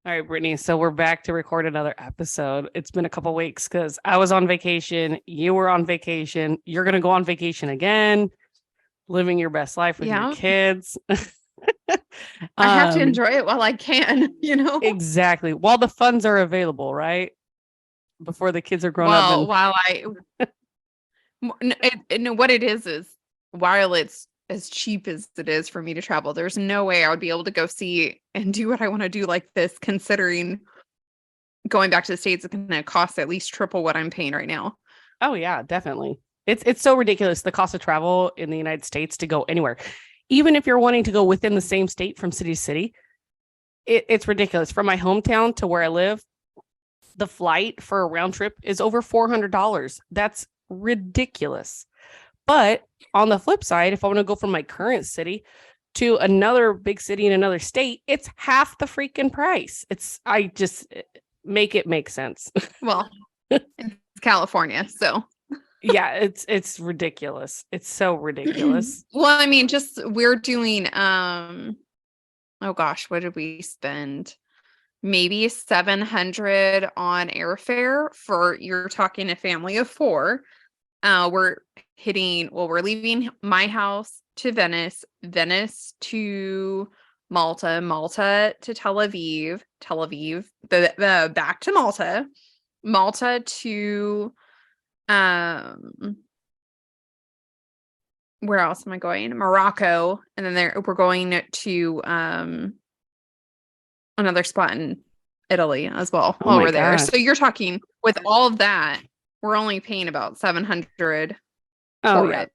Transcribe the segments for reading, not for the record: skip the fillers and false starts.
All right, Brittany. So we're back to record another episode. It's been a couple weeks because I was on vacation. You were on vacation. You're going to go on vacation again, living your best life with your Yeah, kids. I have to um, enjoy it while I can, you know? exactly. While the funds are available, right? Before the kids are grown up Well, and while I, what it is while it's as cheap as it is for me to travel, there's no way I would be able to go see and do what I want to do like this, considering going back to the States is going to cost at least triple what I'm paying right now. oh yeah, definitely. It's so ridiculous the cost of travel in the United States to go anywhere. Even if you're wanting to go within the same state from city to city, it's ridiculous. From my hometown to where I live, the flight for a round trip is over $400. That's ridiculous. But on the flip side, if I want to go from my current city to another big city in another state, it's half the freaking price. I just make it make sense. Well, it's California, so. Yeah, it's ridiculous. It's so ridiculous. Well, I mean, just we're doing oh gosh, what did we spend? Maybe 700 on airfare for you're talking a family of four. We're we're leaving my house to Venice, Venice to Malta, Malta to Tel Aviv, Tel Aviv, the back to Malta, Malta to um where else am I going? Morocco, and then we're going to another spot in Italy as well Oh while my we're there. gosh. So you're talking with all of that, we're only paying about 700 Oh for yeah. it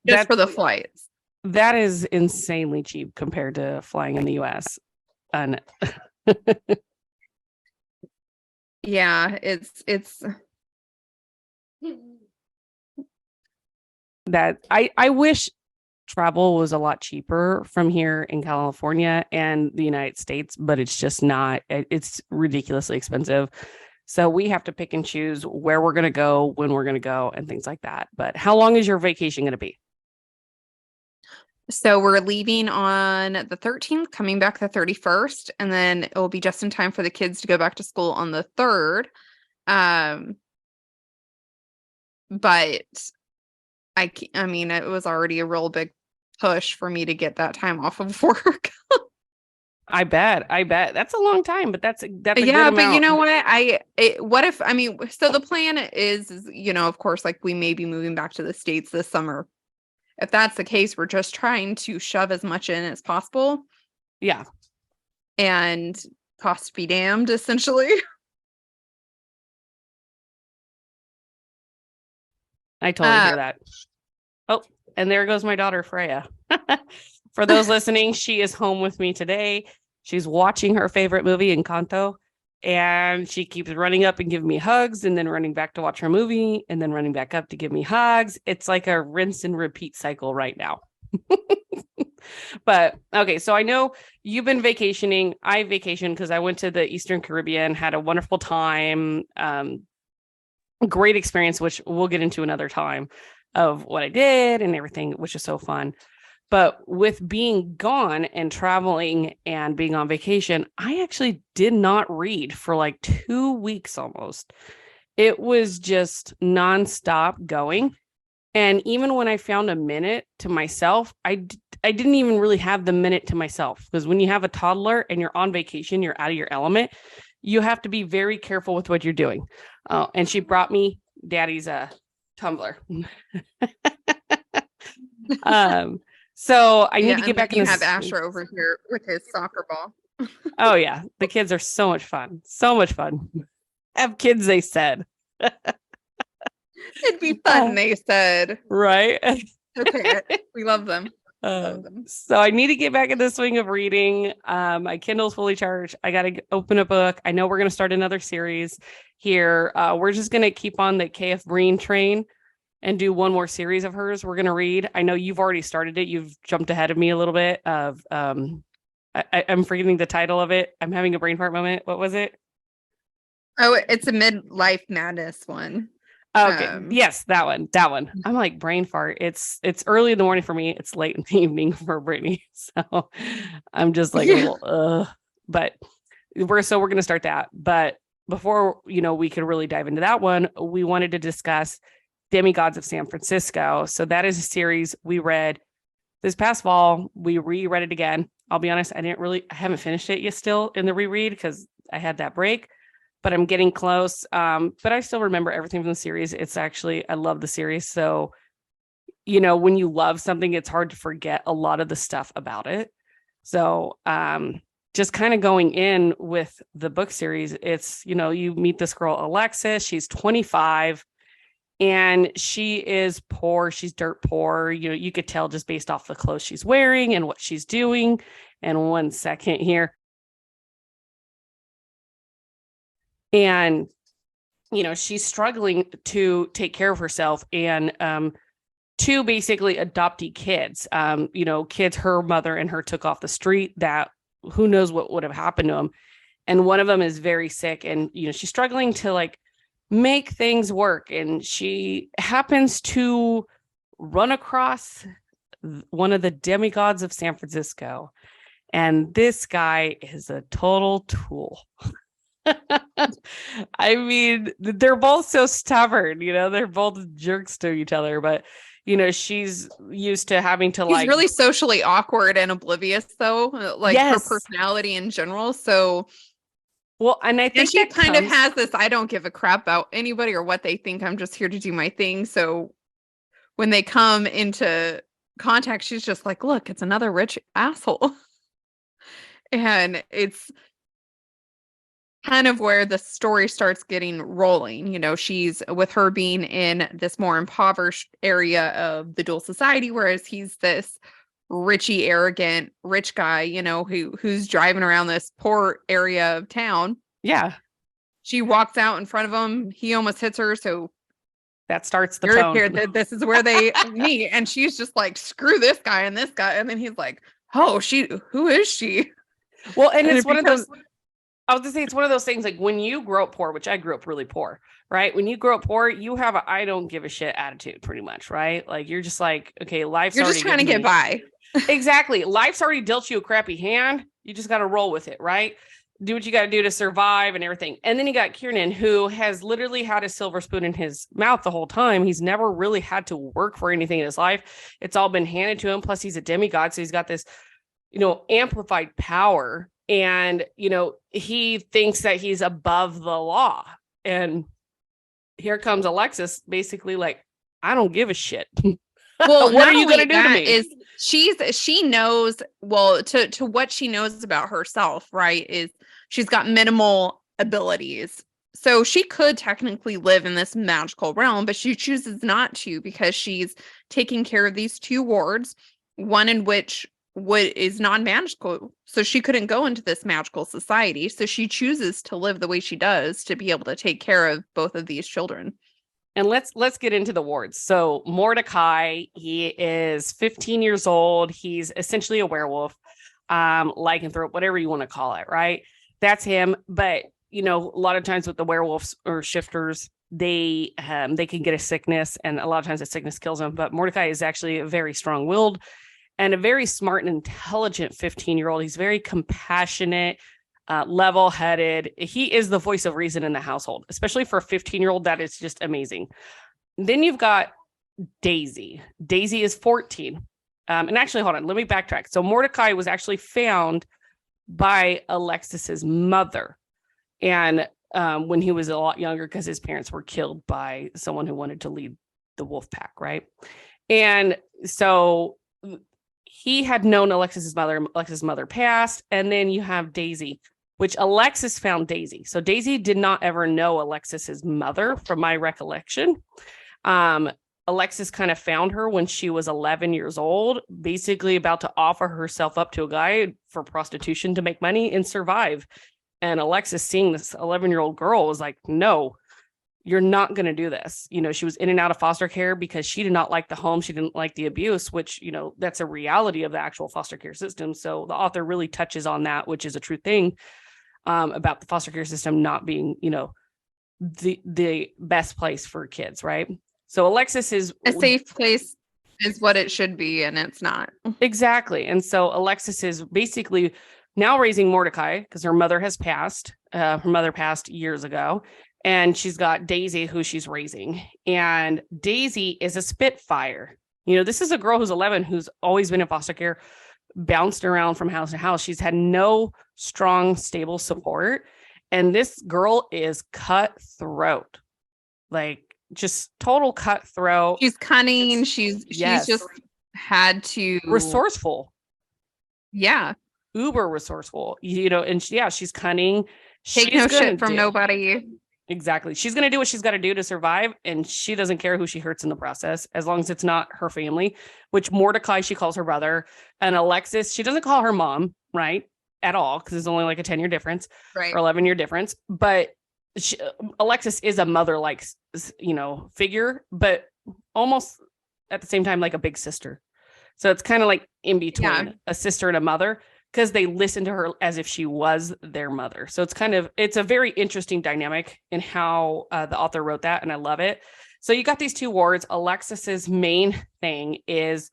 just That for the flights. that is insanely cheap compared to flying in the US. And Yeah, it's that I wish travel was a lot cheaper from here in California and the United States, but it's just not. It's ridiculously expensive. So we have to pick and choose where we're going to go, when we're going to go, and things like that. But how long is your vacation going to be? so we're leaving on the 13th, coming back the 31st, and then it will be just in time for the kids to go back to school on the 3rd. Um, but I mean, it was already a real big push for me to get that time off of work. I bet that's a long time, but that's a good Yeah, but you amount. know what? What if, I mean, so the plan is, of course, like we may be moving back to the States this summer. If that's the case, we're just trying to shove as much in as possible Yeah, and cost be damned, essentially. I totally Uh, hear that. Oh, and there goes my daughter Freya. For those listening, she is home with me today. She's watching her favorite movie, Encanto, and she keeps running up and giving me hugs and then running back to watch her movie and then running back up to give me hugs. It's like a rinse and repeat cycle right now. But okay, so I know you've been vacationing. I vacationed because I went to the Eastern Caribbean, had a wonderful time. Great experience, which we'll get into another time of what I did and everything, which is so fun. But with being gone and traveling and being on vacation, I actually did not read for like 2 weeks almost. It was just nonstop going. And even when I found a minute to myself, I didn't even really have the minute to myself because when you have a toddler and you're on vacation, you're out of your element. You have to be very careful with what you're doing. And she brought me daddy's tumbler. um, so I need yeah, to get and then back in you have this. Asher over here with his soccer ball. Oh yeah, the kids are so much fun. So much fun. Have kids, they said. It'd be fun, they said. Right. Okay, we love them. Love them. So I need to get back in the swing of reading. My Kindle's fully charged. I got to open a book. I know we're going to start another series here. We're just going to keep on the KF Breene train and do one more series of hers. We're going to read. I know you've already started it. You've jumped ahead of me a little bit of, I'm forgetting the title of it. I'm having a brain fart moment. What was it? Oh, it's a midlife madness one. Okay. Yes, that one. That one. I'm like brain fart. It's early in the morning for me. It's late in the evening for Brittany. So I'm just like a little but we're going to start that. But before, we could really dive into that one, we wanted to discuss Demigods of San Francisco. So that is a series we read this past fall. We reread it again. I'll be honest, I haven't finished it yet still in the reread because I had that break, but I'm getting close. But I still remember everything from the series. I love the series. So, when you love something, it's hard to forget a lot of the stuff about it. So, just kind of going in with the book series, it's, you meet this girl, Alexis. She's 25 and she is poor. She's dirt poor. You could tell just based off the clothes she's wearing and what she's doing. And 1 second here. And, she's struggling to take care of herself and, two basically adoptee kids, kids her mother and her took off the street that who knows what would have happened to them. And one of them is very sick and, she's struggling to like make things work. And she happens to run across one of the demigods of San Francisco. And this guy is a total tool. I mean, they're both so stubborn, they're both jerks to each other, but she's used to having to He's really socially awkward and oblivious though, like yes. her personality in general. So well, and I think she kind of has this, I don't give a crap about anybody or what they think. I'm just here to do my thing. So when they come into contact, she's just like, look, it's another rich asshole. And it's kind of where the story starts getting rolling. She's with her being in this more impoverished area of the dual society, whereas he's this richy, arrogant, rich guy, who's driving around this poor area of town. Yeah. She walks out in front of him. He almost hits her. So that starts the tone. Here, this is where they meet. And she's just like, screw this guy and this guy. And then he's like, oh, who is she? Well, and it's one of those, I was gonna say, it's one of those things like when you grow up poor, which I grew up really poor, right? When you grow up poor, you have a I don't give a shit attitude pretty much, right? Like you're just like, okay, you're just trying to get by. Exactly. Life's already dealt you a crappy hand. You just got to roll with it, right? Do what you got to do to survive and everything. And then you got Kiernan, who has literally had a silver spoon in his mouth the whole time. He's never really had to work for anything in his life. It's all been handed to him. Plus he's a demigod. So he's got this, amplified power. And, he thinks that he's above the law. And here comes Alexis, basically like, I don't give a shit. Well, what are you going to do to me? She knows, well, to what she knows about herself, right, is she's got minimal abilities. So she could technically live in this magical realm, but she chooses not to because she's taking care of these two wards, one in which is non-magical, so she couldn't go into this magical society. So she chooses to live the way she does to be able to take care of both of these children. And let's get into the wards. So Mordecai, he is 15 years old. He's essentially a werewolf, lycanthrope, whatever you want to call it, right? That's him. But a lot of times with the werewolves or shifters, they can get a sickness, and a lot of times the sickness kills them. But Mordecai is actually a very strong-willed and a very smart and intelligent 15-year-old. He's very compassionate, level-headed. He is the voice of reason in the household, especially for a 15-year-old. That is just amazing. Then you've got Daisy. Daisy is 14. And actually, hold on, let me backtrack. So Mordecai was actually found by Alexis's mother. And when he was a lot younger, because his parents were killed by someone who wanted to lead the wolf pack, right? And so he had known Alexis's mother. Alexis's mother passed. And then you have Daisy, which Alexis found Daisy. So Daisy did not ever know Alexis's mother from my recollection. Alexis kind of found her when she was 11 years old, basically about to offer herself up to a guy for prostitution to make money and survive. And Alexis, seeing this 11-year-old girl, was like, no, you're not going to do this. She was in and out of foster care because she did not like the home. She didn't like the abuse, which, that's a reality of the actual foster care system. So the author really touches on that, which is a true thing, about the foster care system not being, the best place for kids. Right. So Alexis is a safe place is what it should be. And it's not. Exactly. And so Alexis is basically now raising Mordecai because her mother has passed. Her mother passed years ago. And she's got Daisy, who she's raising. And Daisy is a Spitfire. This is a girl who's 11, who's always been in foster care, bounced around from house to house. She's had no strong, stable support. And this girl is cutthroat, like just total cutthroat. She's cunning. She's just had to resourceful. Yeah. Uber resourceful, and she's cunning. Take no shit from nobody. Exactly. She's going to do what she's got to do to survive. And she doesn't care who she hurts in the process, as long as it's not her family, which Mordecai, she calls her brother. And Alexis, she doesn't call her mom, right? At all. Because there's only like a 10-year difference, right? Or 11-year difference. But Alexis is a mother-like, figure, but almost at the same time, like a big sister. So it's kind of like in between a sister and a mother, because they listen to her as if she was their mother. So it's a very interesting dynamic in how the author wrote that. And I love it. So you got these two wards. Alexis's main thing is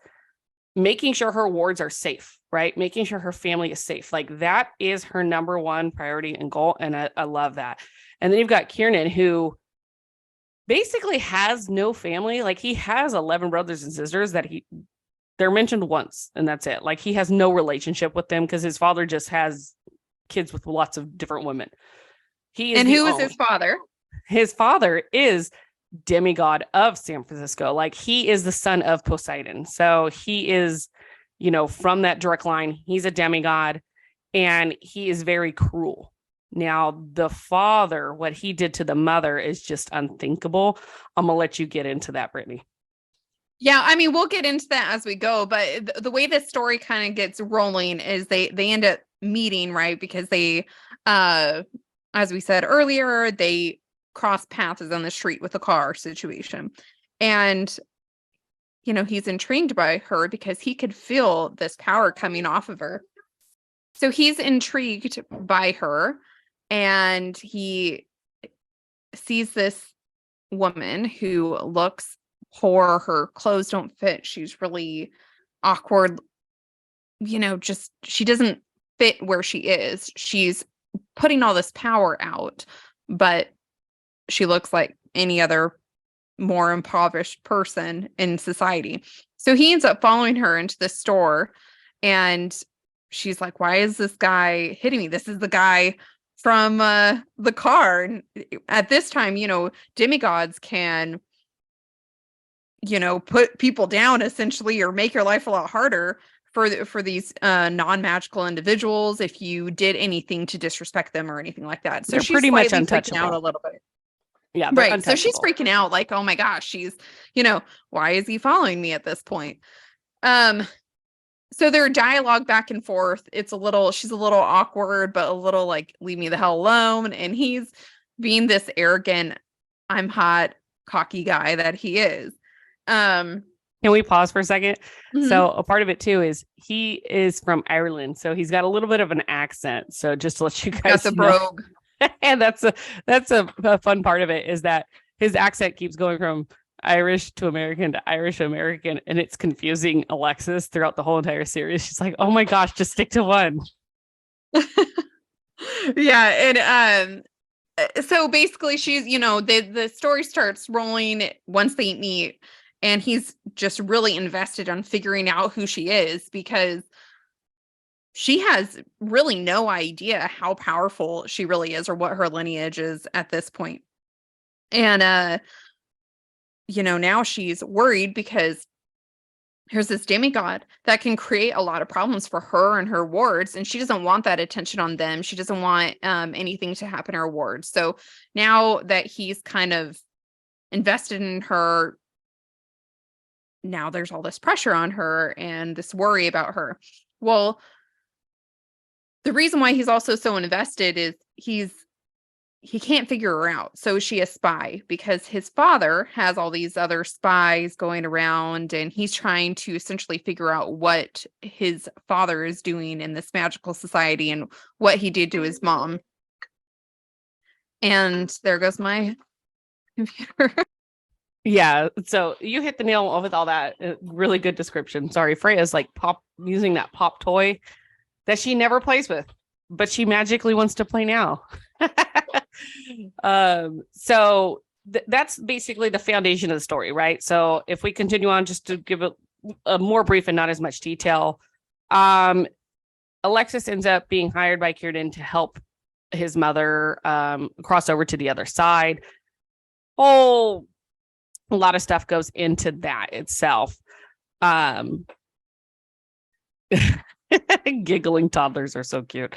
making sure her wards are safe, right? Making sure her family is safe. Like that is her number one priority and goal. And I love that. And then you've got Kiernan, who basically has no family. Like he has 11 brothers and sisters that they're mentioned once and that's it. Like he has no relationship with them because his father just has kids with lots of different women. Who is his father? His father is Demigod of San Francisco. Like he is the son of Poseidon. So he is, from that direct line, he's a demigod and he is very cruel. Now, the father, what he did to the mother is just unthinkable. I'm going to let you get into that, Brittany. Yeah, I mean, we'll get into that as we go, but the way this story kind of gets rolling is they end up meeting, right? Because they, as we said earlier, they cross paths on the street with a car situation. And, he's intrigued by her because he could feel this power coming off of her. So he's intrigued by her and he sees this woman who looks poor, her clothes don't fit, she's really awkward, just she doesn't fit where she is. She's putting all this power out, but she looks like any other more impoverished person in society. So he ends up following her into the store and she's like, why is this guy hitting me? This is the guy from the car. And at this time, demigods can put people down essentially, or make your life a lot harder for these non-magical individuals if you did anything to disrespect them or anything like that. So they're she's pretty much untouchable. Out a little bit. Yeah, right. Untouchable. So she's freaking out, like, oh my gosh, she's, why is he following me at this point? So their dialogue back and forth, she's a little awkward, but a little like, leave me the hell alone. And he's being this arrogant, I'm hot, cocky guy that he is. Can we pause for a second? Mm-hmm. So a part of it too is he is from Ireland, so he's got a little bit of an accent. So just to let you guys know, brogue. And that's a fun part of it, is that his accent keeps going from Irish to American to Irish to American, and it's confusing Alexis throughout the whole entire series. She's like, oh my gosh, just stick to one. Yeah, and so basically she's, the story starts rolling once they meet, and he's just really invested on figuring out who she is, because she has really no idea how powerful she really is or what her lineage is at this point. And now she's worried because here's this demigod that can create a lot of problems for her and her wards, and she doesn't want that attention on them. She doesn't want anything to happen to her wards. So now that he's kind of invested in her, now there's all this pressure on her and this worry about her. Well, the reason why he's also so invested is he can't figure her out. So is she a spy? Because his father has all these other spies going around, and he's trying to essentially figure out what his father is doing in this magical society and what he did to his mom. And there goes my computer. Yeah, so you hit the nail with all that. Really good description. Sorry, Freya's like using that pop toy that she never plays with, but she magically wants to play now. So that's basically the foundation of the story, right? So if we continue on, just to give a more brief and not as much detail, Alexis ends up being hired by Kiernan to help his mother cross over to the other side. A lot of stuff goes into that itself. Giggling toddlers are so cute.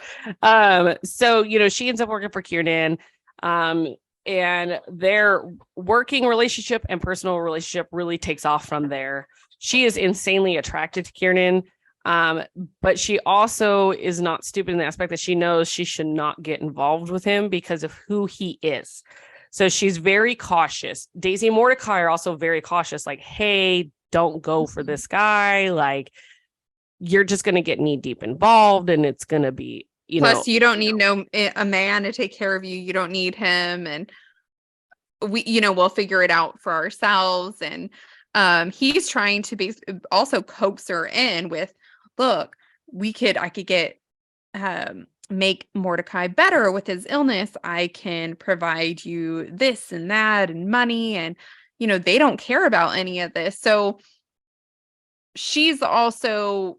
So she ends up working for Kiernan, and their working relationship and personal relationship really takes off from there. She is insanely attracted to Kiernan, but she also is not stupid in the aspect that she knows she should not get involved with him because of who he is. So she's very cautious. Daisy and Mordecai are also very cautious, like, hey, don't go for this guy. Like, you're just going to get knee deep involved, and it's going to be, Plus, you don't need a man to take care of you. You don't need him. And we'll figure it out for ourselves. And he's trying to also coax her in with, look, I could get, make Mordecai better with his illness. I can provide you this and that and money. And, they don't care about any of this. So she's also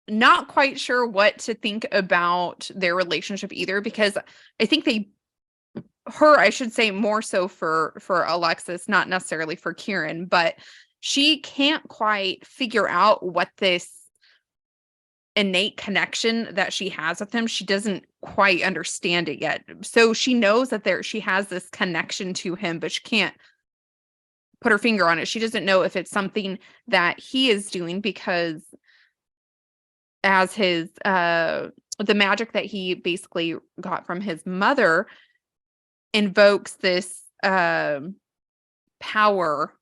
not quite sure what to think about their relationship either, because I think I should say more so for Alexis, not necessarily for Kieran, but she can't quite figure out what this innate connection that she has with him. She doesn't quite understand it yet. So she knows that she has this connection to him, but she can't put her finger on it. She doesn't know if it's something that he is doing, because as his the magic that he basically got from his mother invokes this power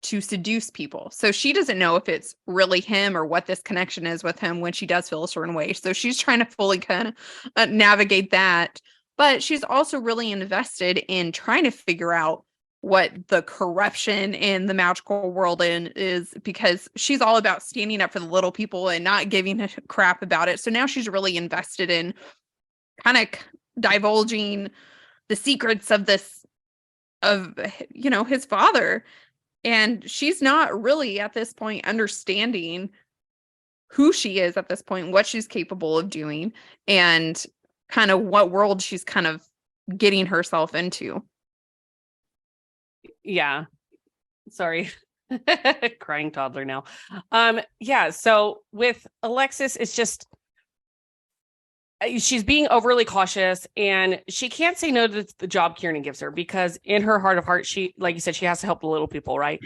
to seduce people. So she doesn't know if it's really him or what this connection is with him when she does feel a certain way. So she's trying to fully kind of navigate that. But she's also really invested in trying to figure out what the corruption in the magical world is, because she's all about standing up for the little people and not giving a crap about it. So now she's really invested in kind of divulging the secrets of his father. And she's not really at this point understanding who she is at this point, what she's capable of doing, and kind of what world she's kind of getting herself into. Yeah. Sorry. Crying toddler now. Yeah. So with Alexis, it's just, she's being overly cautious, and she can't say no to the job Kiernan gives her, because in her heart of hearts, she, like you said, she has to help the little people, right?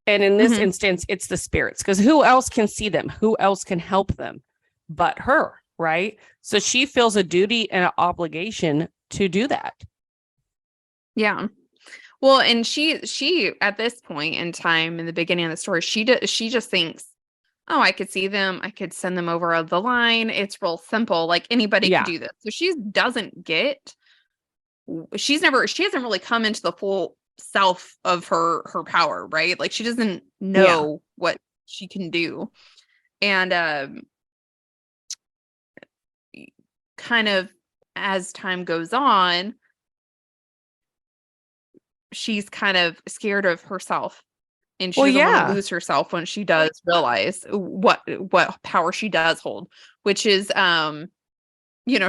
And in this instance, it's the spirits, because who else can see them? Who else can help them but her, right? So she feels a duty and an obligation to do that. Yeah. Well, and she at this point in time in the beginning of the story, she just thinks, oh, I could see them. I could send them over the line. It's real simple. Like anybody could do this. So she hasn't really come into the full self of her power, right? Like she doesn't know what she can do. And kind of as time goes on, she's kind of scared of herself, and she doesn't want to lose herself when she does realize what power she does hold, which is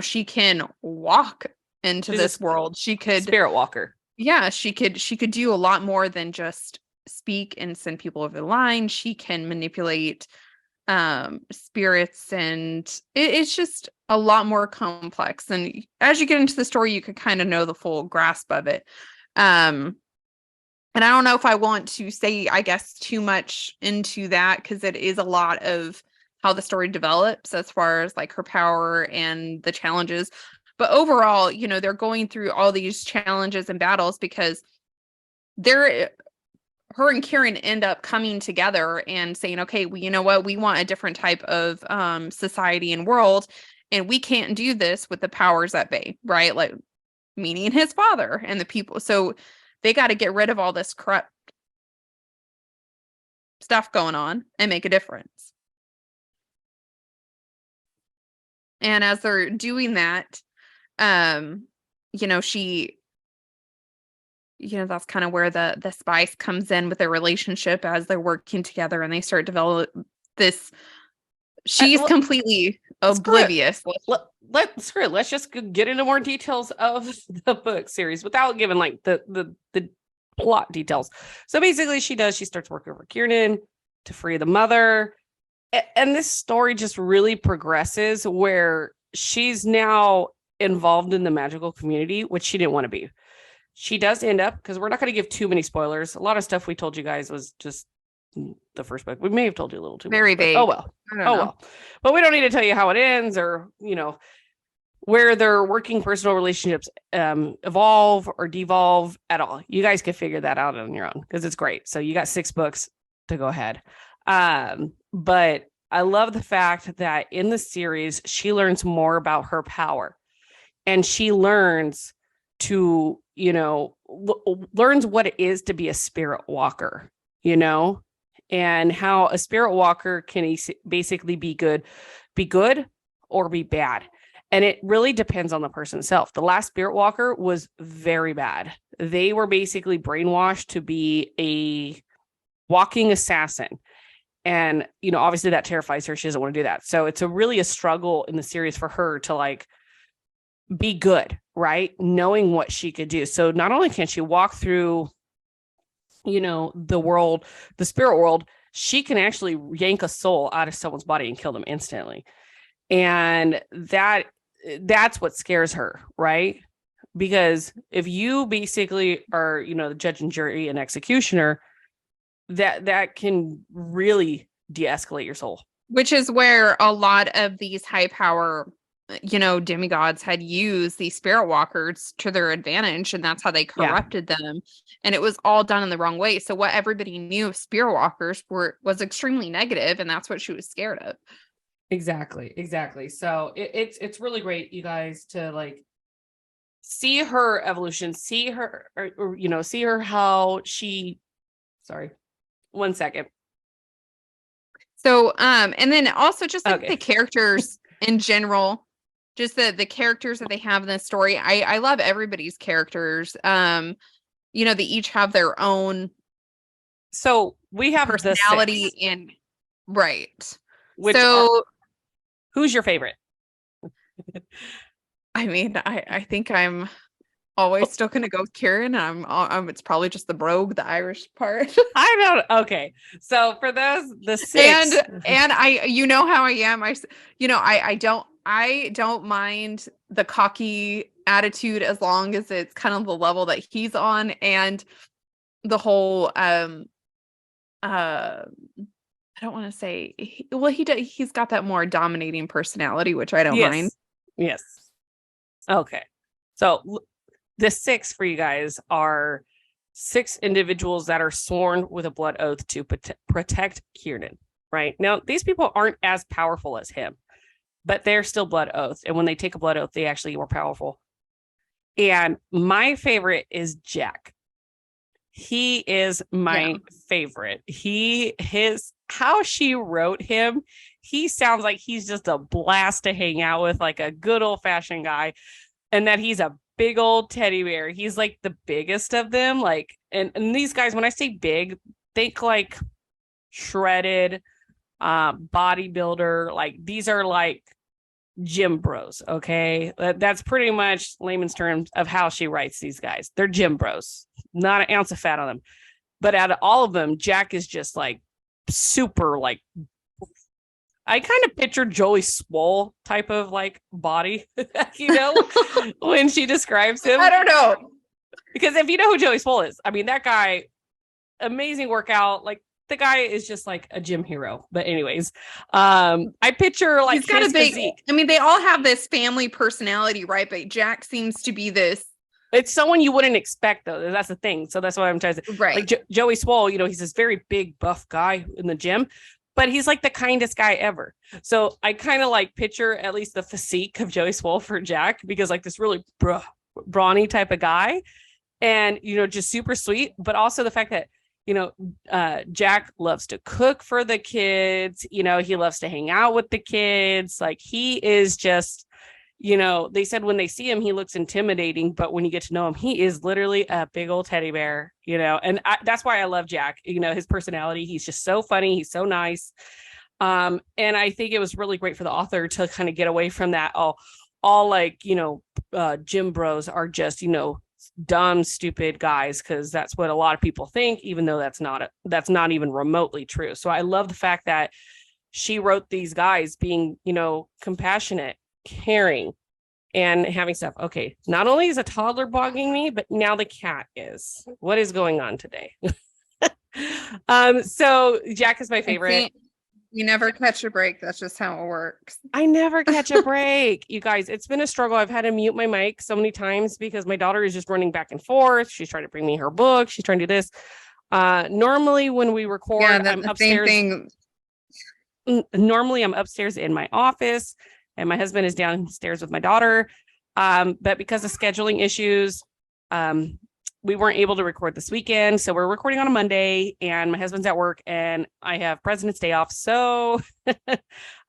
she can walk into this world. She could spirit walker. Yeah, she could do a lot more than just speak and send people over the line. She can manipulate spirits, and it's just a lot more complex. And as you get into the story, you could kind of know the full grasp of it. And I don't know if I want to say, I guess, too much into that, because it is a lot of how the story develops as far as like her power and the challenges. But overall, they're going through all these challenges and battles because her and Kieran end up coming together and saying, okay, well, you know what? We want a different type of society and world, and we can't do this with the powers at bay, right? Like, meaning his father and the people. So they got to get rid of all this corrupt stuff going on and make a difference. And as they're doing that, you know, that's kind of where the spice comes in with their relationship as they're working together and they start develop this. She's completely oblivious. Screw it. Let's just get into more details of the book series without giving like the plot details. So basically she starts working for Kiernan to free the mother. And this story just really progresses where she's now involved in the magical community, which she didn't want to be. She does end up, because we're not going to give too many spoilers. A lot of stuff we told you guys was just the first book. We may have told you a little too much. Very vague. Oh well. Well. But we don't need to tell you how it ends or, where their working personal relationships evolve or devolve at all. You guys can figure that out on your own because it's great. So you got 6 books to go ahead. But I love the fact that in the series, she learns more about her power and she learns to, learns what it is to be a spirit walker, and how a spirit walker can basically be good or be bad. And it really depends on the person itself. The last spirit walker was very bad. They were basically brainwashed to be a walking assassin. And, obviously that terrifies her. She doesn't want to do that. So it's really a struggle in the series for her to be good, right? Knowing what she could do. So not only can she walk through, the world, the spirit world, she can actually yank a soul out of someone's body and kill them instantly. And that's what scares her, right? Because if you basically are, the judge and jury and executioner, that can really de-escalate your soul. Which is where a lot of these high power, demigods had used these spirit walkers to their advantage, and that's how they corrupted them. And it was all done in the wrong way. So what everybody knew of spirit walkers was extremely negative, and that's what she was scared of. Exactly. So it's really great, you guys, to see her evolution, see her, or see her how she. Sorry, 1 second. So, and then also just the characters in general, just the characters that they have in this story. I love everybody's characters. They each have their own. So we have personality and right. Who's your favorite? I mean, I think I'm always still gonna go with Kieran. It's probably just the brogue, the Irish part. I don't. Okay, so for the 6, and I, how I am. I don't mind the cocky attitude as long as it's kind of the level that he's on, and the whole I don't want to say he's got that more dominating personality, which I don't mind. Yes. Okay. So the 6 for you guys are 6 individuals that are sworn with a blood oath to protect Kiernan, right? Now, these people aren't as powerful as him, but they're still blood oath. And when they take a blood oath, they actually were powerful. And my favorite is Jack. He is my favorite. How she wrote him, he sounds like he's just a blast to hang out with, like a good old fashioned guy. And that he's a big old teddy bear. He's like the biggest of them. And these guys, when I say big, think like shredded, bodybuilder. These are gym bros. Okay. That's pretty much layman's terms of how she writes these guys. They're gym bros, not an ounce of fat on them. But out of all of them, Jack is just super I kind of picture Joey Swole type of body, when she describes him. I don't know. Because if you know who Joey Swole is, I mean, that guy, amazing workout. The guy is just a gym hero. But anyways, I picture he's got his a big physique. I mean, they all have this family personality, right? But Jack seems to be this. It's someone you wouldn't expect, though. That's the thing. So that's what I'm trying to say. Right. Joey Swole, he's this very big, buff guy in the gym, but he's the kindest guy ever. So I kind of picture at least the physique of Joey Swole for Jack, because this really brawny type of guy, and just super sweet, but also the fact that Jack loves to cook for the kids. He loves to hang out with the kids. Like, he is just, they said when they see him, he looks intimidating, but when you get to know him, he is literally a big old teddy bear, and that's why I love Jack. His personality, he's just so funny. He's so nice. And I think it was really great for the author to kind of get away from that. All like, gym bros are just, dumb, stupid guys, because that's what a lot of people think, even though that's not even remotely true. So I love the fact that she wrote these guys being, compassionate, caring, and having stuff. Okay, not only is a toddler bugging me, but now the cat is. What is going on today? So Jack is my favorite. You never catch a break. That's just how it works. I never catch a break. You guys, it's been a struggle. I've had to mute my mic so many times because my daughter is just running back and forth. She's trying to bring me her book. She's trying to do this. Normally when we record, I'm upstairs. Same thing. Normally I'm upstairs in my office and my husband is downstairs with my daughter. But because of scheduling issues, we weren't able to record this weekend. So we're recording on a Monday and my husband's at work and I have President's Day off. So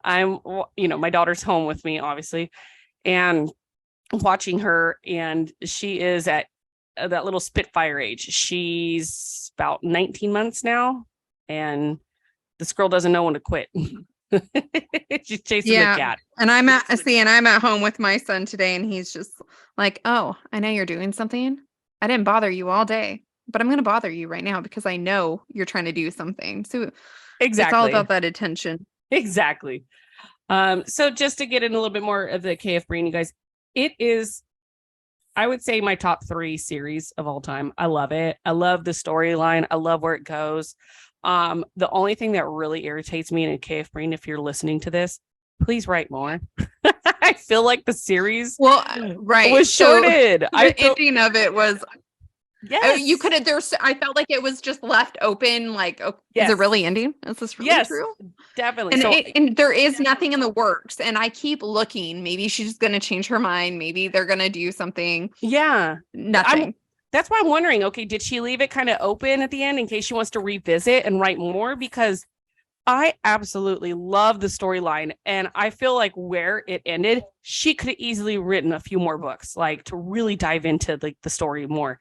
I'm, my daughter's home with me, obviously, and watching her. And she is at that little Spitfire age. She's about 19 months now. And this girl doesn't know when to quit. She's chasing the cat. And I'm at home with my son today and he's just like, oh, I know you're doing something. I didn't bother you all day, but I'm going to bother you right now because I know you're trying to do something. So exactly, it's all about that attention. Exactly. So just to get in a little bit more of the KF Breene, you guys, it is, I would say, my top 3 series of all time. I love it. I love the storyline. I love where it goes. The only thing that really irritates me in KF Breene, if you're listening to this, please write more. I feel like the series was shorted. The ending of it was yes. You could have I felt like it was just left open, like, oh, yes. Is it really ending? Is this really true? Definitely. And there is nothing in the works. And I keep looking. Maybe she's gonna change her mind. Maybe they're gonna do something. Yeah. Nothing. That's why I'm wondering, okay, did she leave it kind of open at the end in case she wants to revisit and write more? Because I absolutely love the storyline. And I feel like where it ended, she could have easily written a few more books, like to really dive into the story more.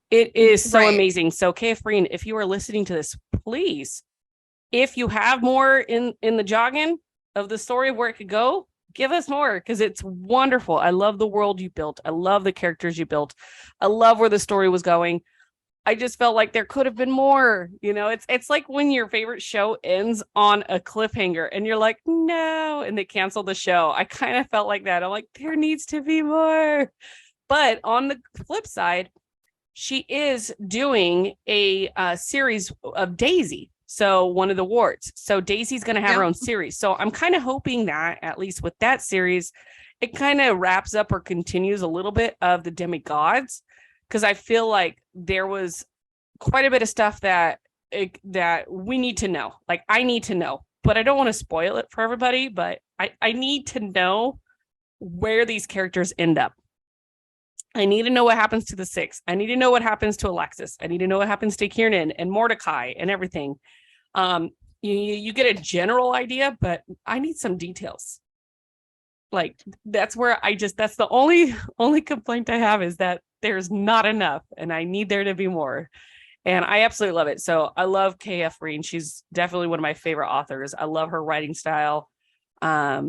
It is so amazing. So KF Breene, if you are listening to this, please, if you have more in the jogging of the story of where it could go, give us more because it's wonderful. I love the world you built. I love the characters you built. I love where the story was going. I just felt like there could have been more. It's like when your favorite show ends on a cliffhanger and you're like, no, and they cancel the show. I kind of felt like that. I'm like, there needs to be more. But on the flip side, she is doing a series of Daisy. So one of the wards. So Daisy's going to have her own series. So I'm kind of hoping that at least with that series, it kind of wraps up or continues a little bit of the Demigods. Because I feel like there was quite a bit of stuff that we need to know. Like, I need to know, but I don't want to spoil it for everybody. But I need to know where these characters end up. I need to know what happens to the Six. I need to know what happens to Alexis. I need to know what happens to Kiernan and Mordecai and everything. You get a general idea, but I need some details. Like, that's where that's the only complaint I have is that there's not enough and I need there to be more. And I absolutely love it. So I love KF Breene. She's definitely one of my favorite authors. I love her writing style. I've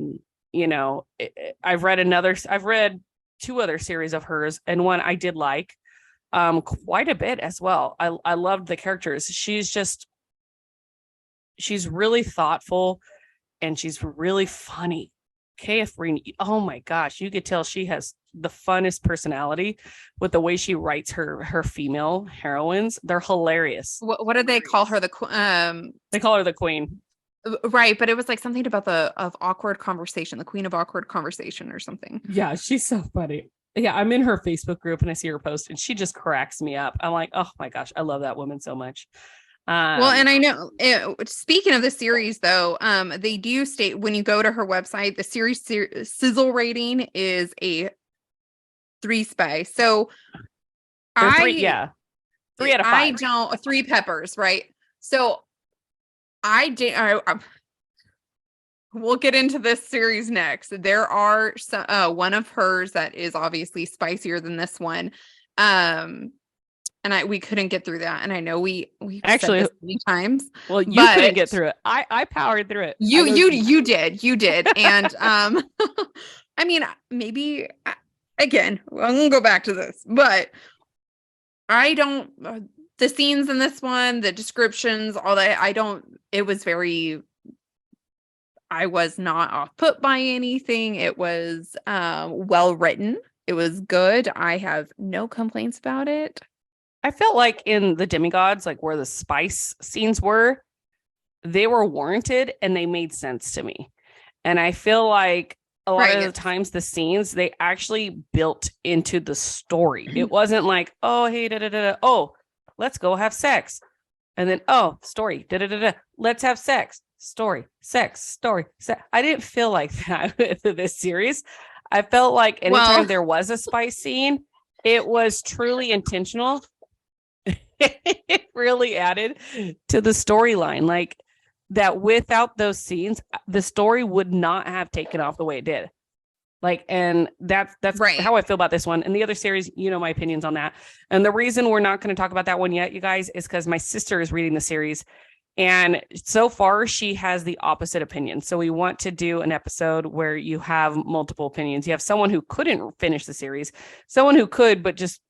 read 2 other series of hers and one I did like quite a bit as well. I loved the characters. She's really thoughtful and she's really funny. KF Breene, oh my gosh, you could tell she has the funnest personality with the way she writes her female heroines. They're hilarious. What did they call her? They call her the Queen. Right, but it was like something about of awkward conversation, the Queen of awkward conversation or something. Yeah, she's so funny. Yeah, I'm in her Facebook group and I see her post and she just cracks me up. I'm like, oh my gosh, I love that woman so much. Well, and I know, speaking of the series though, they do state when you go to her website, the series sizzle rating is a 3 spy. So 3 out of 5. I don't 3 peppers, right? So I did. We'll get into this series next. There are some, one of hers that is obviously spicier than this one. And we couldn't get through that. And I know we've Actually said this many times. Well, you couldn't get through it. I powered through it. You did. And I mean, maybe again, I'm gonna go back to this, but I don't the scenes in this one, the descriptions, all that, it was very, I was not off put by anything. It was well written. It was good. I have no complaints about it. I felt like in the Demigods, like where the spice scenes were, they were warranted and they made sense to me. And I feel like a lot of the times the scenes, they actually built into the story. It wasn't like, oh, hey, oh, let's go have sex. And then, oh, story, let's have sex, story, sex, story, sex. I didn't feel like that with this series. I felt like anytime there was a spice scene, it was truly intentional. It really added to the storyline. Like that without those scenes, the story would not have taken off the way it did. Like, and that's right. How I feel about this one. And the other series, you know, my opinions on that. And the reason we're not going to talk about that one yet, you guys, is because my sister is reading the series. And so far, she has the opposite opinion. So we want to do an episode where you have multiple opinions. You have someone who couldn't finish the series, someone who could, but just,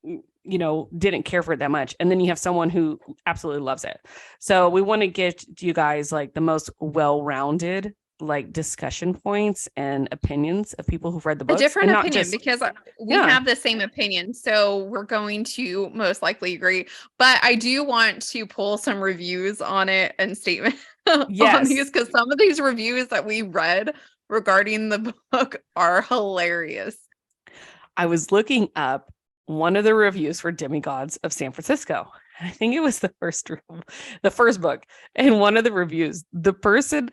you know, didn't care for it that much. And then you have someone who absolutely loves it. So we want to get you guys like the most well-rounded like discussion points and opinions of people who've read the book. A different opinion, because we have the same opinion. So we're going to most likely agree. But I do want to pull some reviews on it and statement on these, because some of these reviews that we read regarding the book are hilarious. I was looking up one of the reviews for Demigods of San Francisco. I think it was the first book. And one of the reviews, the person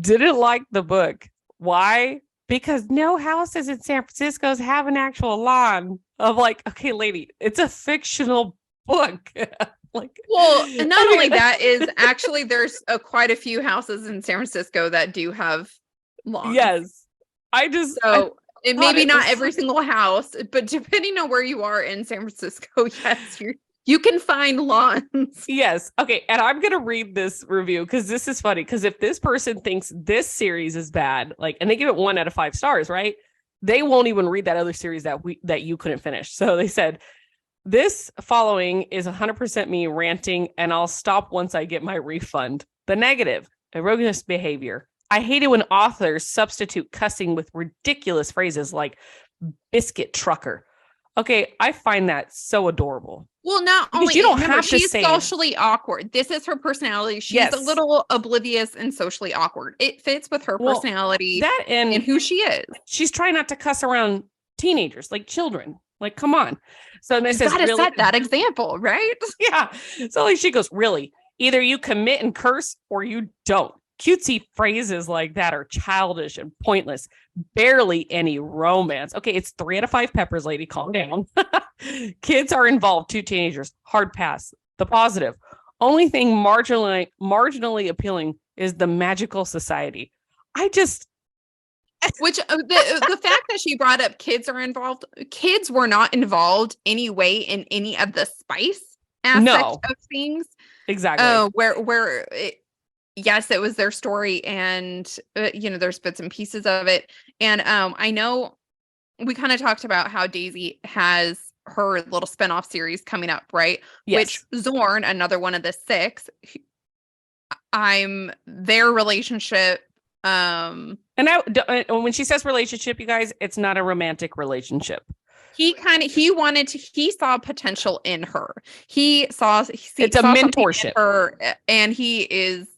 didn't like the book. Why? Because no houses in San Francisco have an actual lawn. Of like, okay, lady, it's a fictional book. Like, well, and not only that, is actually there's quite a few houses in San Francisco that do have lawns. Yes. It maybe not every single house, but depending on where you are in San Francisco, yes, you can find lawns. Yes. Okay. And I'm going to read this review because this is funny. Because if this person thinks this series is bad, like, and they give it 1 out of 5 stars, right? They won't even read that other series that you couldn't finish. So they said, this following is 100% me ranting, and I'll stop once I get my refund. The negative, erroneous behavior. I hate it when authors substitute cussing with ridiculous phrases like biscuit trucker. Okay, I find that so adorable. Well, not only you don't have to say socially awkward. This is her personality. She's a little oblivious and socially awkward. It fits with her personality and who she is. She's trying not to cuss around teenagers, like children. Like, come on. So this is really set that example, right? Yeah. So like she goes, really, either you commit and curse or you don't. Cutesy phrases like that are childish and pointless. Barely any romance. Okay, it's 3 out of 5 peppers, lady. Calm down. Kids are involved. 2 teenagers. Hard pass. The positive. Only thing marginally appealing is the magical society. Which the fact that she brought up kids are involved. Kids were not involved anyway in any of the spice aspect of things. Exactly. Yes, it was their story, and there's bits and pieces of it. And I know we kind of talked about how Daisy has her little spinoff series coming up, right? Yes. Which Zorn, another one of the 6, their relationship. And when she says relationship, you guys, it's not a romantic relationship. He saw potential in her. It's a mentorship. Her, and he is.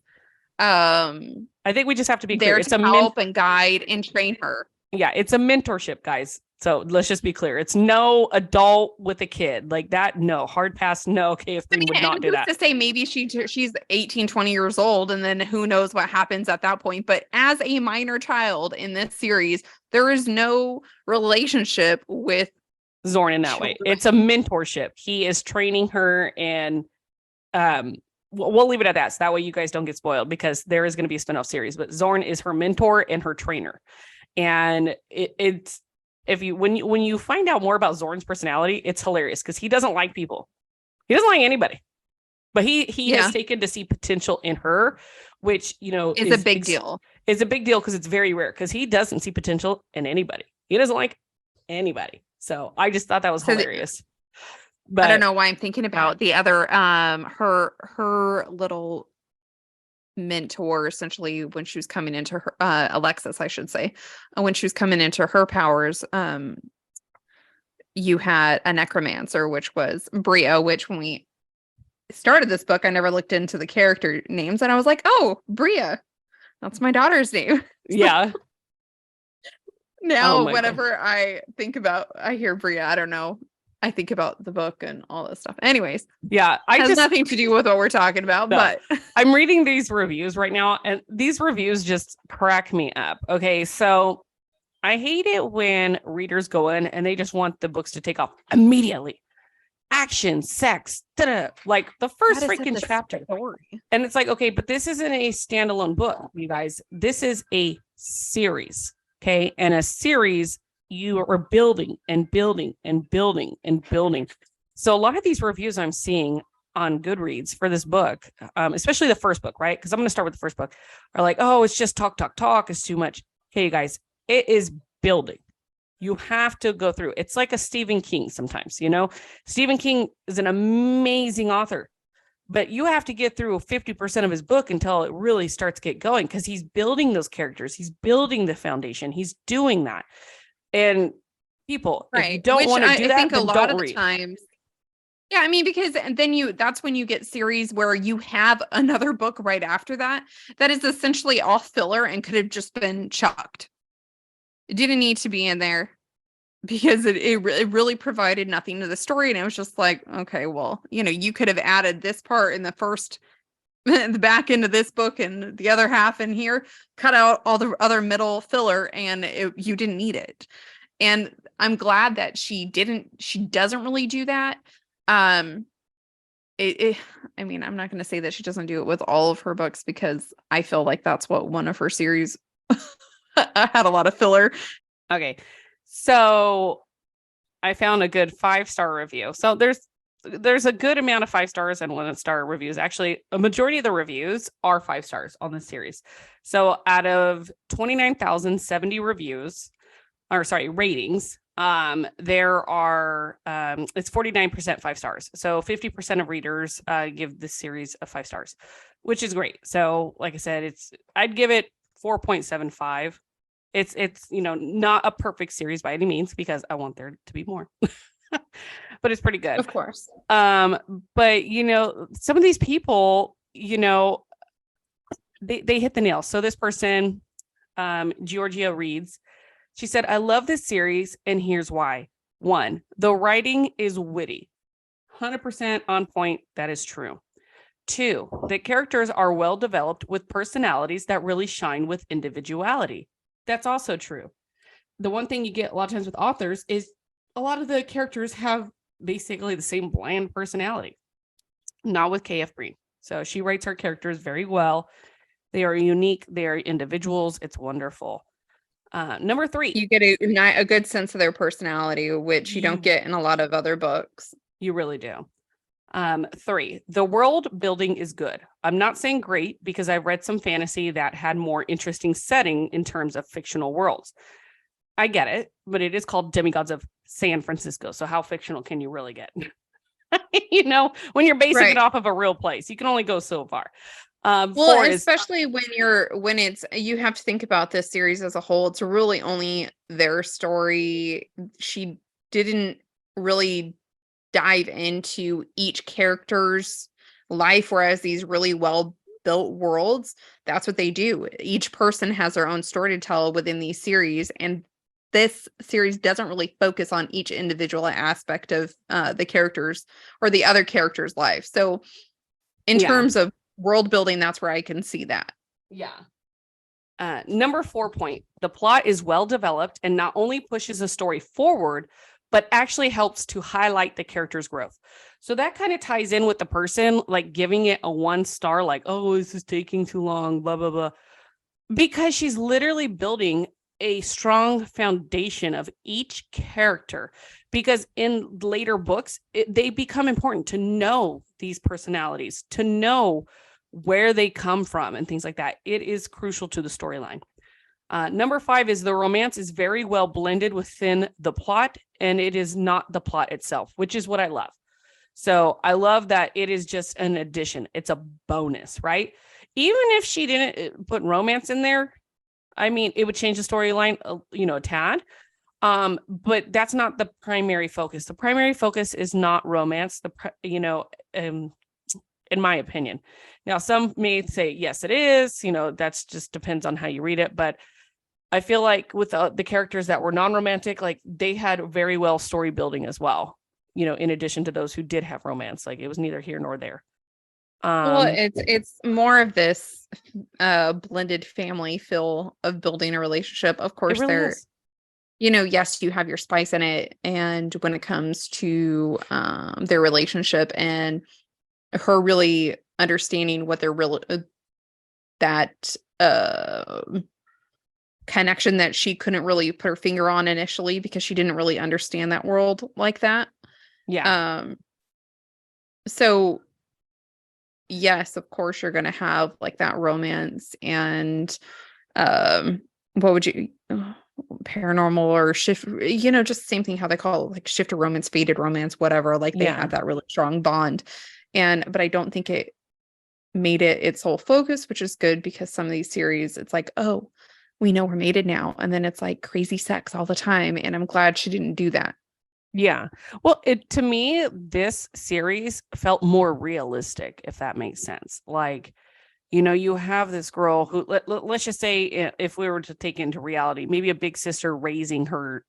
I think we just have to be there clear. It's to help and guide and train her. Yeah, it's a mentorship, guys. So let's just be clear. It's no adult with a kid like that. No hard pass. No, KF3 would not do that. To say maybe she's 18, 20 years old, and then who knows what happens at that point. But as a minor child in this series, there is no relationship with Zorn in that way. It's a mentorship. He is training her, and we'll leave it at that. So that way you guys don't get spoiled, because there is going to be a spinoff series, but Zorn is her mentor and her trainer. And it's, when you find out more about Zorn's personality, it's hilarious, because he doesn't like people. He doesn't like anybody, but he has taken to see potential in her, which, is a big deal. It's a big deal because it's very rare, because he doesn't see potential in anybody. He doesn't like anybody. So I just thought that was hilarious. But I don't know why I'm thinking about the other, her little mentor, essentially, when she was coming into her, Alexis, I should say, when she was coming into her powers, you had a necromancer, which was Bria, which when we started this book, I never looked into the character names, and I was like, oh, Bria, that's my daughter's name. Yeah. Now, whenever I hear Bria, I don't know, I think about the book and all this stuff. Anyways, yeah, it has nothing to do with what we're talking about, but I'm reading these reviews right now, and these reviews just crack me up. Okay, so I hate it when readers go in and they just want the books to take off immediately. Action, sex, like the first freaking chapter. Story. And it's like, okay, but this isn't a standalone book, you guys. This is a series, okay? And a series, you are building and building and building and building. So a lot of these reviews I'm seeing on Goodreads for this book, especially the first book, right? Because I'm going to start with the first book, are like, oh, it's just talk. It's too much. Okay, you guys, it is building. You have to go through. It's like a Stephen King sometimes, Stephen King is an amazing author, but you have to get through 50% of his book until it really starts to get going, because he's building those characters. He's building the foundation. He's doing that. And people, if you don't want to do that, then don't read. Times. Yeah, I mean, because then that's when you get series where you have another book right after that is essentially all filler and could have just been chucked. It didn't need to be in there, because it really provided nothing to the story. And it was just like, okay, well, you could have added this part in the back end of this book and the other half in here, cut out all the other middle filler, and you didn't need it. And I'm glad that she doesn't really do that. I mean, I'm not going to say that she doesn't do it with all of her books, because I feel like that's what one of her series had a lot of filler. Okay. So I found a good 5-star review. So there's a good amount of 5 stars and 1-star reviews. Actually, a majority of the reviews are 5 stars on this series. So out of 29,070 ratings, there are it's 49% 5 stars. So 50% of readers give this series a 5 stars, which is great. So like I said, I'd give it 4.75. It's not a perfect series by any means, because I want there to be more. But it's pretty good. Of course. But some of these people, they hit the nail. So this person, Georgia reads, she said, I love this series, and here's why. 1, the writing is witty. 100% on point. That is true. 2, the characters are well developed with personalities that really shine with individuality. That's also true. The one thing you get a lot of times with authors is a lot of the characters have basically the same bland personality. Not with K.F. Breene. So she writes her characters very well. They are unique. They are individuals. It's wonderful. Number 3. You get a good sense of their personality, which you don't get in a lot of other books. You really do. 3, the world building is good. I'm not saying great, because I've read some fantasy that had more interesting setting in terms of fictional worlds. I get it, but it is called Demigods of San Francisco. So how fictional can you really get? When you're basing it off of a real place, you can only go so far. Well, especially when you have to think about this series as a whole. It's really only their story. She didn't really dive into each character's life, whereas these really well built worlds, that's what they do. Each person has their own story to tell within these series, and this series doesn't really focus on each individual aspect of the characters or the other characters' life. So in terms of world building, that's where I can see that. Yeah. Number 4 point, the plot is well developed and not only pushes a story forward, but actually helps to highlight the character's growth. So that kind of ties in with the person, like giving it a 1 star, like, oh, this is taking too long, blah, blah, blah. Because she's literally building a strong foundation of each character. Because in later books, they become important to know these personalities, to know where they come from and things like that. It is crucial to the storyline. Number 5 is the romance is very well blended within the plot, and it is not the plot itself, which is what I love. So I love that it is just an addition. It's a bonus, right? Even if she didn't put romance in there, I mean, it would change the storyline, a tad. But that's not the primary focus. The primary focus is not romance, in my opinion. Now, some may say, yes, it is, that's just depends on how you read it. But I feel like with the characters that were non-romantic, like they had very well story building as well, in addition to those who did have romance. Like it was neither here nor there. Well, it's more of this blended family feel of building a relationship. Of course, really yes, you have your spice in it. And when it comes to their relationship and her really understanding what their real that connection that she couldn't really put her finger on initially because she didn't really understand that world like that. Yeah. So yes, of course you're going to have like that romance and what would you paranormal or shift, just same thing how they call it, like shifter romance, faded romance, whatever, like they have that really strong bond. But I don't think it made it its whole focus, which is good because some of these series, it's like, oh, we know we're mated now. And then it's like crazy sex all the time. And I'm glad she didn't do that. Yeah. Well, to me, this series felt more realistic, if that makes sense. Like, you have this girl who, let's just say, if we were to take into reality, maybe a big sister raising her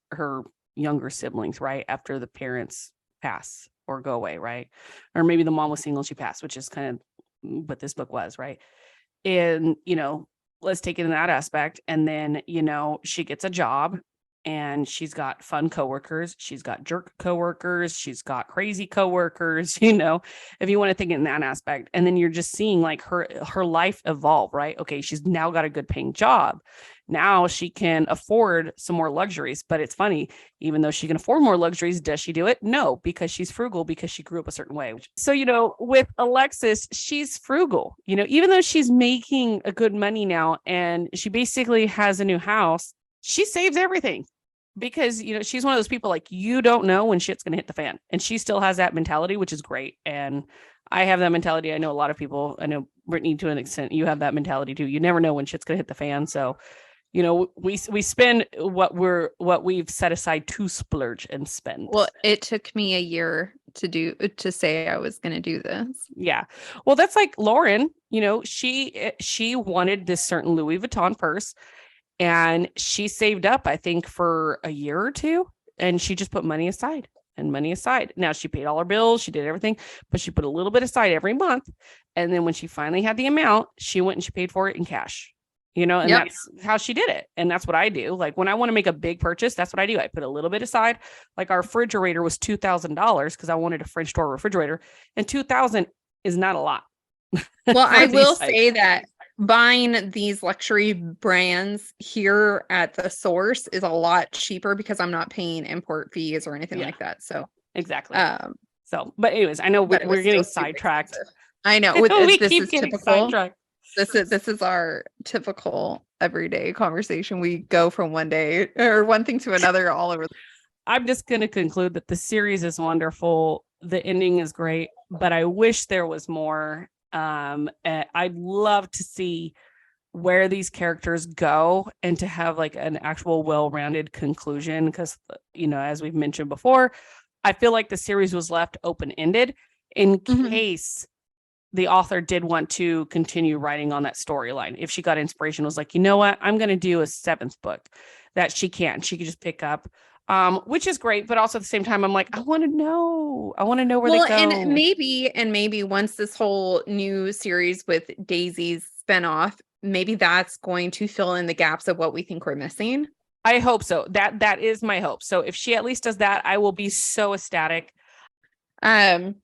younger siblings, right? After the parents pass or go away, right? Or maybe the mom was single, she passed, which is kind of what this book was, right? And, let's take it in that aspect. And then, she gets a job and she's got fun coworkers. She's got jerk coworkers. She's got crazy coworkers, if you want to think in that aspect. And then you're just seeing like her life evolve, right? Okay. She's now got a good paying job. Now she can afford some more luxuries, but it's funny, even though she can afford more luxuries, does she do it? No, because she's frugal, because she grew up a certain way. So, with Alexis, she's frugal, even though she's making a good money now and she basically has a new house, she saves everything because, she's one of those people like, you don't know when shit's going to hit the fan, and she still has that mentality, which is great. And I have that mentality. I know a lot of people, I know Brittiany to an extent, you have that mentality too. You never know when shit's going to hit the fan. So, we spend what we've set aside to splurge and spend. Well, it took me a year to say I was going to do this. Yeah. Well, that's like Lauren, she wanted this certain Louis Vuitton purse, and she saved up, I think, for a year or two, and she just put money aside and money aside. Now she paid all her bills, she did everything, but she put a little bit aside every month. And then when she finally had the amount, she went and she paid for it in cash. And that's how she did it. And that's what I do. Like when I want to make a big purchase, that's what I do. I put a little bit aside. Like our refrigerator was $2,000 because I wanted a French door refrigerator, and $2,000 is not a lot. Well, I will say that buying these luxury brands here at the source is a lot cheaper because I'm not paying import fees or anything like that. So exactly. But anyways, I know we're getting sidetracked. I know. We this keep is getting typical. sidetracked. This is our typical everyday conversation. We go from one day or one thing to another all over. I'm just going to conclude that the series is wonderful. The ending is great, but I wish there was more. I'd love to see where these characters go and to have like an actual well-rounded conclusion. Because, as we've mentioned before, I feel like the series was left open-ended in case the author did want to continue writing on that storyline. If she got inspiration, was like, you know what, I'm going to do a 7th book that she could just pick up, which is great. But also at the same time, I'm like, I want to know where they go. And maybe once this whole new series with Daisy's spinoff, maybe that's going to fill in the gaps of what we think we're missing. I hope so. That is my hope. So if she at least does that, I will be so ecstatic. One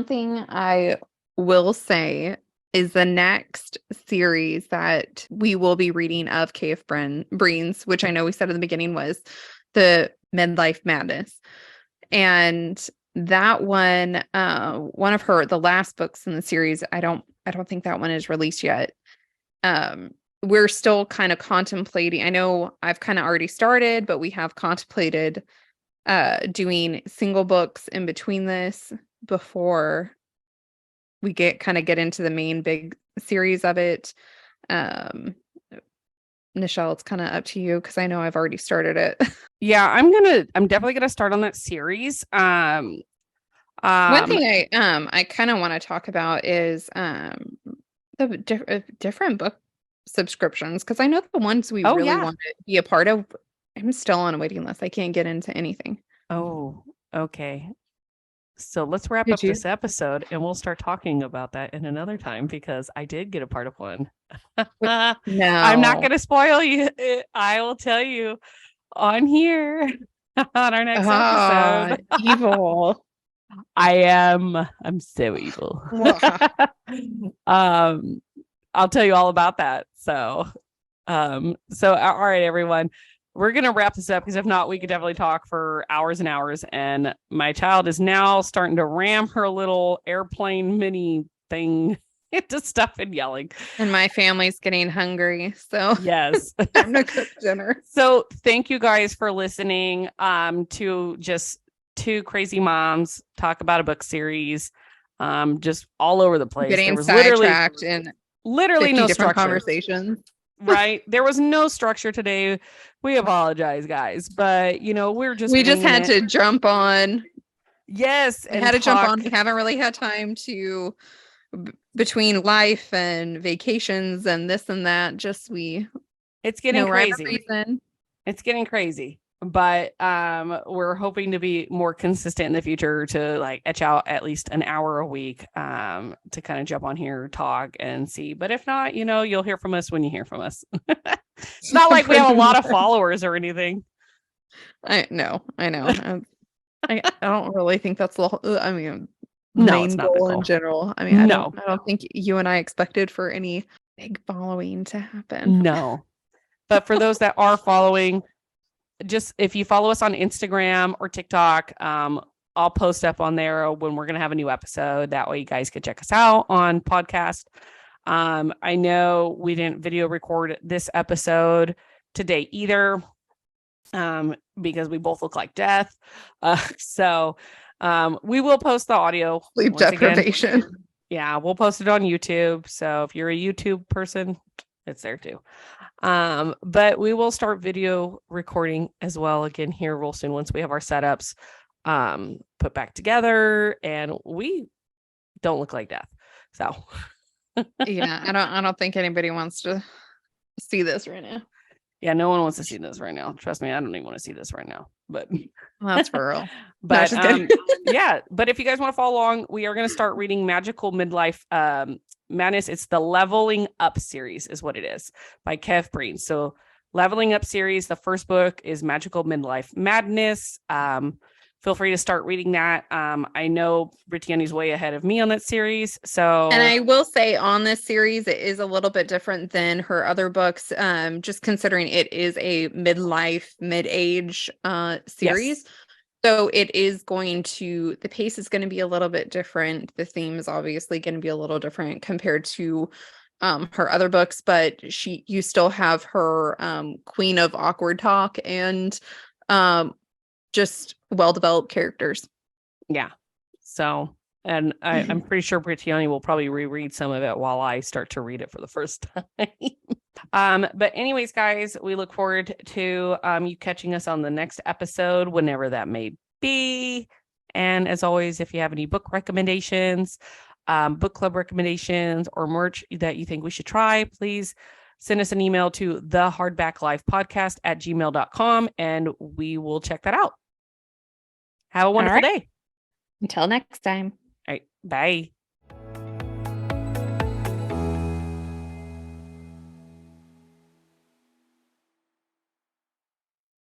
thing I will say is the next series that we will be reading of K.F. Breene's, which I know we said in the beginning was the Midlife Madness. And that one, one of the last books in the series, I don't think that one is released yet. We're still kind of contemplating. I know I've kind of already started, but we have contemplated doing single books in between this before we get into the main big series of it. Nishell, it's kind of up to you because I know I've already started it. Yeah, I'm definitely gonna start on that series. One thing I kind of want to talk about is the different book subscriptions, because I know the ones we really want to be a part of, I'm still on a waiting list. I can't get into anything. Oh, okay. So let's wrap up this episode and we'll start talking about that in another time because I did get a part of one. No, I'm not going to spoil you. I will tell you on here on our next episode. Evil. I'm so evil. I'll tell you all about that. So all right, everyone. We're going to wrap this up because if not, we could definitely talk for hours and hours. And my child is now starting to ram her little airplane mini thing into stuff and yelling. And my family's getting hungry. So yes, I'm going to cook dinner. So thank you guys for listening to just two crazy moms talk about a book series, just all over the place. Getting there was sidetracked in literally no structure. Conversations. Right. There was no structure today. We apologize, guys, but we just had to jump on. Yes. And had to jump on. We haven't really had time to between life and vacations and this and that. It's getting crazy. It's getting crazy. But we're hoping to be more consistent in the future to like etch out at least an hour a week to kind of jump on here, talk and see. But if not, you'll hear from us when you hear from us. It's not like we have a lot of followers or anything. I know. I don't really think that's the no, main goal in general. I mean, I don't think you and I expected for any big following to happen. No. But for those that are following, just if you follow us on Instagram or TikTok, I'll post up on there when we're going to have a new episode. That way you guys could check us out on podcast. I know we didn't video record this episode today either, because we both look like death. So we will post the audio. Sleep deprivation. Again. Yeah, we'll post it on YouTube. So if you're a YouTube person, it's there too. But we will start video recording as well again here real soon once we have our setups put back together and we don't look like death. So yeah, I don't think anybody wants to see this right now. Yeah, no one wants to see this right now. Trust me, I don't even want to see this right now. But that's for real. But yeah, but if you guys want to follow along, we are going to start reading Magical Midlife Madness. It's the Leveling Up series is what it is by K.F. Breene. So Leveling Up series, the first book is Magical Midlife Madness. Feel free to start reading that. I know Brittiany's way ahead of me on that series. So, and I will say on this series, it is a little bit different than her other books. Just considering it is a mid-age series. Yes. So it is the pace is going to be a little bit different. The theme is obviously going to be a little different compared to her other books, but you still have her Queen of Awkward Talk and just well-developed characters. Yeah. So, and I'm pretty sure Brittiany will probably reread some of it while I start to read it for the first time. But anyways, guys, we look forward to you catching us on the next episode, whenever that may be. And as always, if you have any book recommendations, book club recommendations, or merch that you think we should try, please send us an email to thehardbacklifepodcast@gmail.com and we will check that out. Have a wonderful day. Until next time. All right. Bye.